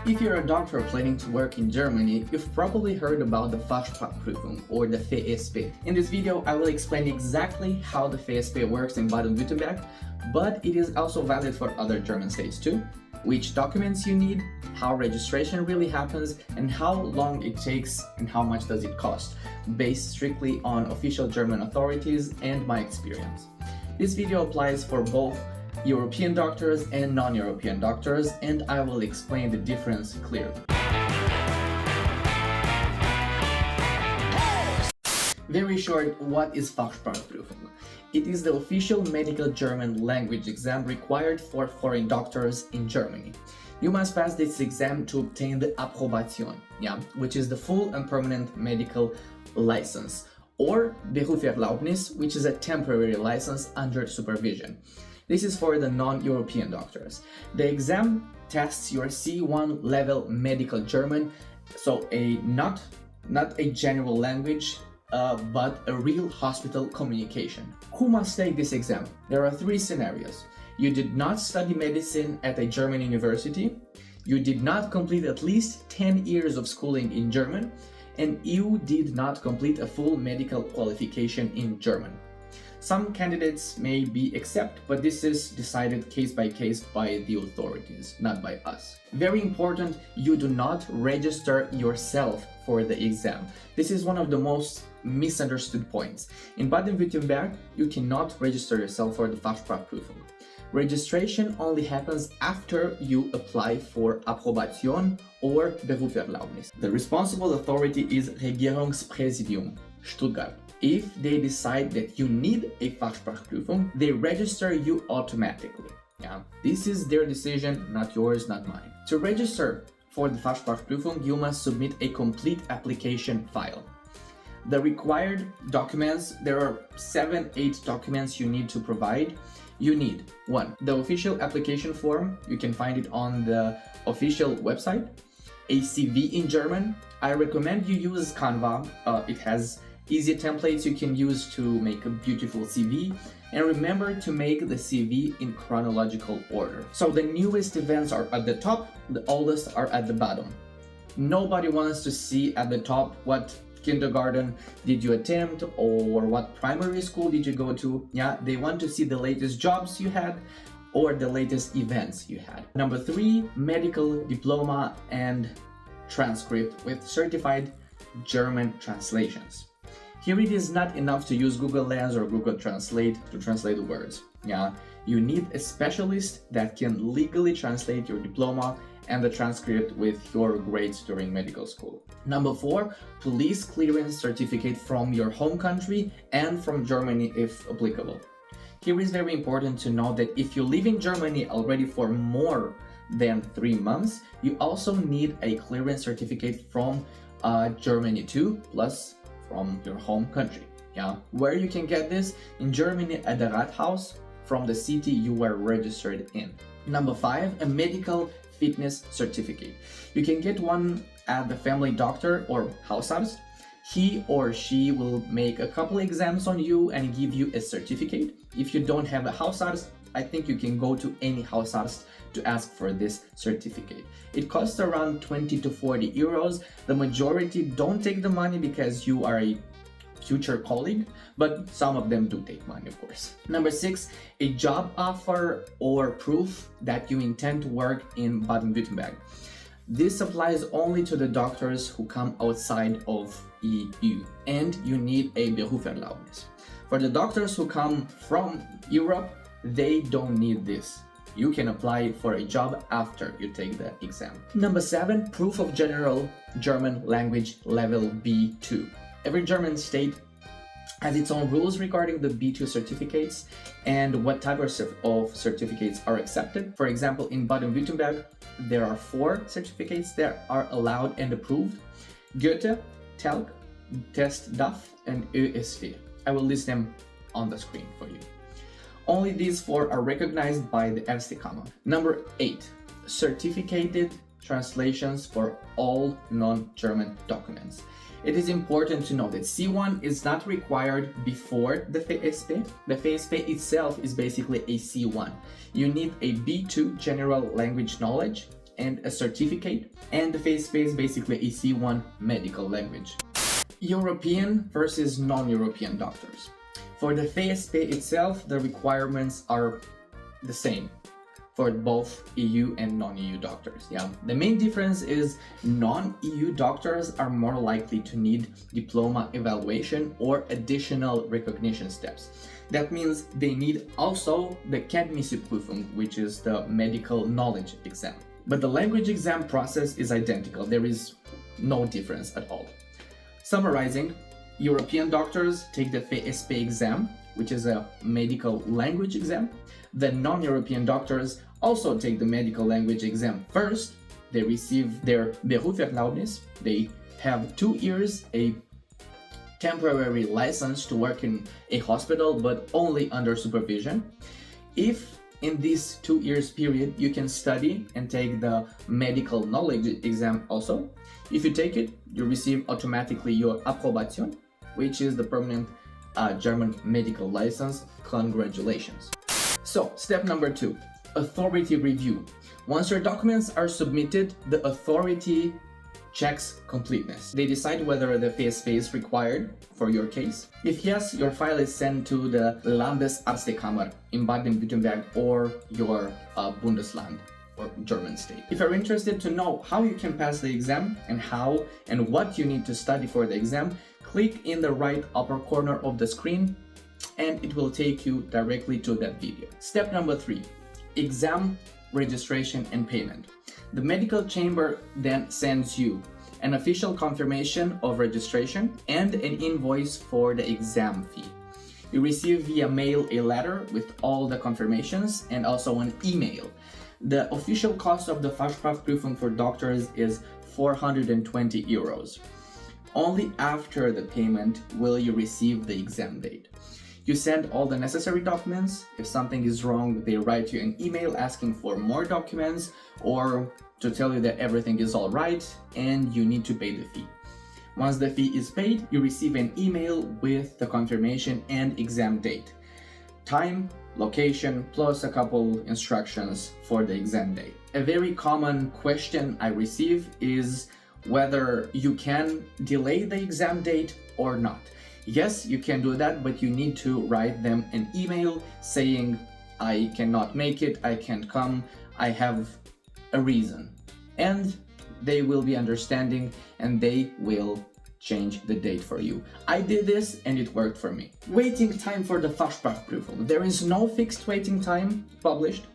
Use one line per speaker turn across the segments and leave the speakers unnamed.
If you're a doctor planning to work in Germany, you've probably heard about the Fachsprachprüfung or the FSP. In this video, I will explain exactly how the FSP works in Baden-Württemberg, but it is also valid for other German states too, which documents you need, how registration really happens, and how long it takes and how much does it cost, based strictly on official German authorities and my experience. This video applies for both European doctors and non-European doctors, and I will explain the difference clearly. Very short, what is Fachsprachprüfung? It is the official medical German language exam required for foreign doctors in Germany. You must pass this exam to obtain the Approbation, which is the full and permanent medical license, or Berufserlaubnis, which is a temporary license under supervision. This is for the non-European doctors. The exam tests your C1 level medical German, so not a general language, but a real hospital communication. Who must take this exam? There are three scenarios. You did not study medicine at a German university, you did not complete at least 10 years of schooling in German, and you did not complete a full medical qualification in German. Some candidates may be accepted, but this is decided case by case by the authorities, not by us. Very important, you do not register yourself for the exam. This is one of the most misunderstood points. In Baden-Württemberg, you cannot register yourself for the Fachsprachprüfung. Registration only happens after you apply for Approbation or Berufserlaubnis. The responsible authority is Regierungspräsidium, Stuttgart. If they decide that you need a Fachsprachprüfung, they register you automatically. This is their decision, not yours, not mine. To register for the Fachsprachprüfung, you must submit a complete application file. The required documents, there are 7-8 documents you need to provide. You need 1. The official application form, you can find it on the official website. A CV in German, I recommend you use Canva. It has easy templates you can use to make a beautiful CV, and remember to make the CV in chronological order. So the newest events are at the top, the oldest are at the bottom. Nobody wants to see at the top what kindergarten did you attempt or what primary school did you go to. They want to see the latest jobs you had or the latest events you had. Number 3, medical diploma and transcript with certified German translations. Here it is not enough to use Google Lens or Google Translate to translate the words. You need a specialist that can legally translate your diploma and the transcript with your grades during medical school. Number 4, police clearance certificate from your home country and from Germany if applicable. Here is very important to know that if you live in Germany already for more than 3 months, you also need a clearance certificate from Germany too, plus from your home country. Where you can get this? In Germany at the Rathaus from the city you were registered in. Number 5, a medical fitness certificate. You can get one at the family doctor or Hausarzt. He or she will make a couple exams on you and give you a certificate. If you don't have a Hausarzt, I think you can go to any Hausarzt to ask for this certificate. It costs around 20 to 40 euros. The majority don't take the money because you are a future colleague, but some of them do take money, of course. Number 6, a job offer or proof that you intend to work in Baden-Württemberg. This applies only to the doctors who come outside of EU, and you need a Berufserlaubnis. For the doctors who come from Europe, they don't need this. You can apply for a job after you take the exam. Number 7, proof of general German language level B2. Every German state has its own rules regarding the B2 certificates and what type of certificates are accepted. For example, in Baden-Württemberg, there are 4 certificates that are allowed and approved: Goethe, Telg, Test DAF, and ÖSV. I will list them on the screen for you. Only these 4 are recognized by the FSP. Number 8, certificated translations for all non-German documents. It is important to know that C1 is not required before the FSP. The FSP itself is basically a C1. You need a B2 general language knowledge and a certificate, and the FSP is basically a C1 medical language. European versus non-European doctors. For the FSP itself, the requirements are the same for both EU and non-EU doctors. The main difference is non-EU doctors are more likely to need diploma evaluation or additional recognition steps. That means they need also the Kenntnisprüfung, which is the medical knowledge exam. But the language exam process is identical. There is no difference at all. Summarizing, European doctors take the FSP exam, which is a medical language exam. The non-European doctors also take the medical language exam first. They receive their Berufserlaubnis. They have 2 years, a temporary license to work in a hospital, but only under supervision. If in this 2 years period you can study and take the medical knowledge exam also, if you take it, you receive automatically your Approbation, which is the permanent German medical license. Congratulations. So, step number 2, authority review. Once your documents are submitted, the authority checks completeness. They decide whether the FSP is required for your case. If yes, your file is sent to the Landesärztekammer in Baden-Württemberg or your Bundesland or German state. If you're interested to know how you can pass the exam and how and what you need to study for the exam, click in the right upper corner of the screen and it will take you directly to that video. Step number 3, exam registration and payment. The medical chamber then sends you an official confirmation of registration and an invoice for the exam fee. You receive via mail a letter with all the confirmations and also an email. The official cost of the Fachsprachprüfung for doctors is 420 euros. Only after the payment will you receive the exam date. You send all the necessary documents. If something is wrong, they write you an email asking for more documents or to tell you that everything is all right and you need to pay the fee. Once the fee is paid, you receive an email with the confirmation and exam date, time, location, plus a couple instructions for the exam day. A very common question I receive is whether you can delay the exam date or not. Yes, you can do that, but you need to write them an email saying, I cannot make it, I can't come, I have a reason. And they will be understanding and they will change the date for you. I did this and it worked for me. Waiting time for the Fachsprachprüfung. There is no fixed waiting time published.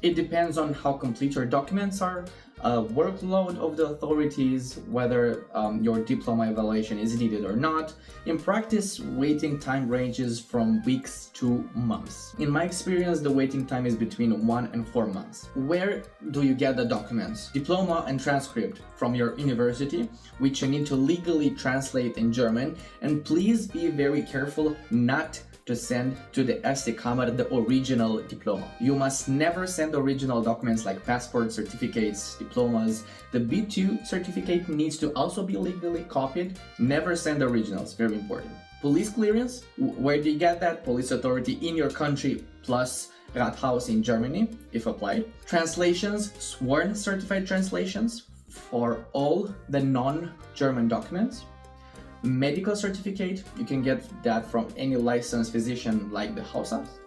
It depends on how complete your documents are, workload of the authorities, whether your diploma evaluation is needed or not. In practice, waiting time ranges from weeks to months. In my experience, the waiting time is between 1 and 4 months. Where do you get the documents? Diploma and transcript from your university, which you need to legally translate in German, and please be very careful not to send to the Ärztekammer the original diploma. You must never send original documents like passport, certificates, diplomas. The B2 certificate needs to also be legally copied. Never send originals, very important. Police clearance, where do you get that? Police authority in your country plus Rathaus in Germany, if applied. Translations, sworn certified translations for all the non-German documents. Medical certificate, you can get that from any licensed physician like the Hausarzt.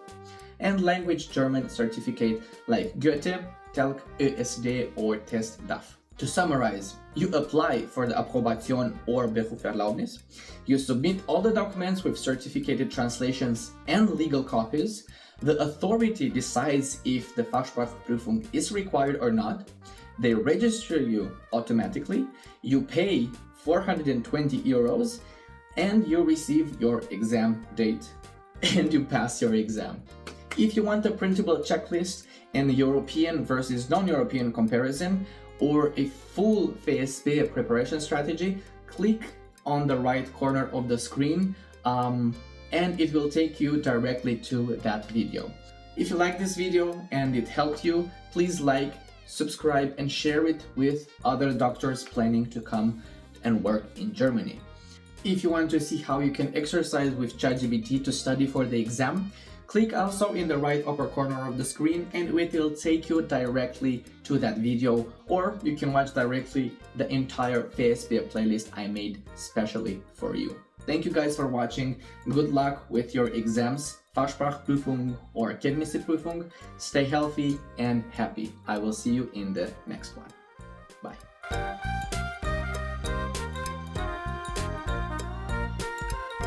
And language German certificate like Goethe, Telk, ÖSD or Test DAF. To summarize, you apply for the Approbation or Berufserlaubnis. You submit all the documents with certificated translations and legal copies. The authority decides if the Fachsprachprüfung is required or not. They register you automatically. You pay 420 euros and you receive your exam date and you pass your exam. If you want a printable checklist and a European versus non-European comparison or a full FSP preparation strategy, click on the right corner of the screen and it will take you directly to that video. If you like this video and it helped you, please like, subscribe and share it with other doctors planning to come and work in Germany. If you want to see how you can exercise with ChatGPT to study for the exam, Click also in the right upper corner of the screen and it will take you directly to that video, or you can watch directly the entire FSP playlist I made specially for you. Thank you guys for watching. Good luck with your exams, Fachsprachprüfung or Kenntnisseprüfung. Stay healthy and happy. I will see you in the next one.